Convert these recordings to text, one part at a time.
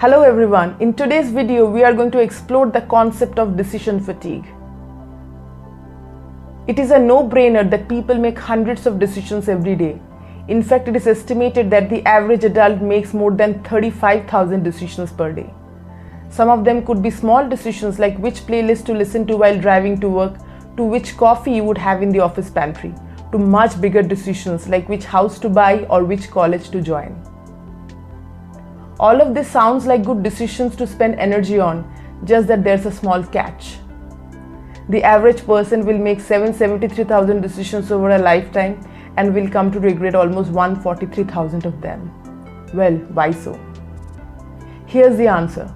Hello everyone, in today's video we are going to explore the concept of decision fatigue. It is a no-brainer that people make hundreds of decisions every day. In fact, it is estimated that the average adult makes more than 35,000 decisions per day. Some of them could be small decisions like which playlist to listen to while driving to work, to which coffee you would have in the office pantry, to much bigger decisions like which house to buy or which college to join. All of this sounds like good decisions to spend energy on, just that there's a small catch. The average person will make 773,000 decisions over a lifetime and will come to regret almost 143,000 of them. Well, why so? Here's the answer.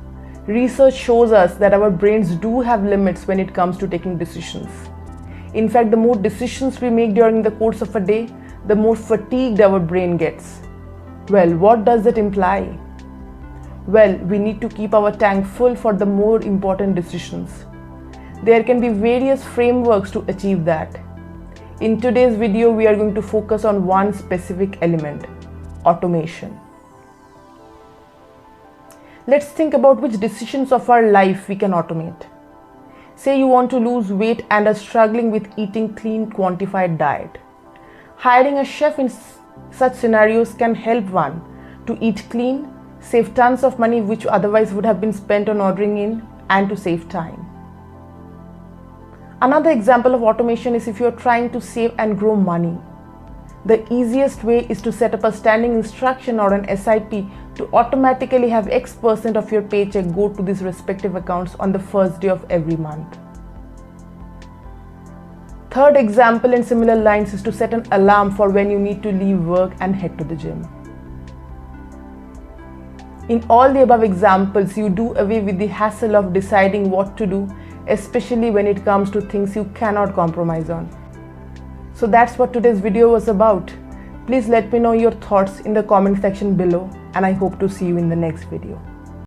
Research shows us that our brains do have limits when it comes to taking decisions. In fact, the more decisions we make during the course of a day, the more fatigued our brain gets. Well, what does that imply? Well, we need to keep our tank full for the more important decisions. There can be various frameworks to achieve that. In today's video, we are going to focus on one specific element: automation. Let's think about which decisions of our life we can automate. Say you want to lose weight and are struggling with eating clean, quantified diet. Hiring a chef in such scenarios can help one to eat clean, save tons of money which otherwise would have been spent on ordering in, and to save time. Another example of automation is if you are trying to save and grow money. The easiest way is to set up a standing instruction or an SIP to automatically have X% of your paycheck go to these respective accounts on the first day of every month. Third example in similar lines is to set an alarm for when you need to leave work and head to the gym. In all the above examples, you do away with the hassle of deciding what to do, especially when it comes to things you cannot compromise on. So that's what today's video was about. Please let me know your thoughts in the comment section below, and I hope to see you in the next video.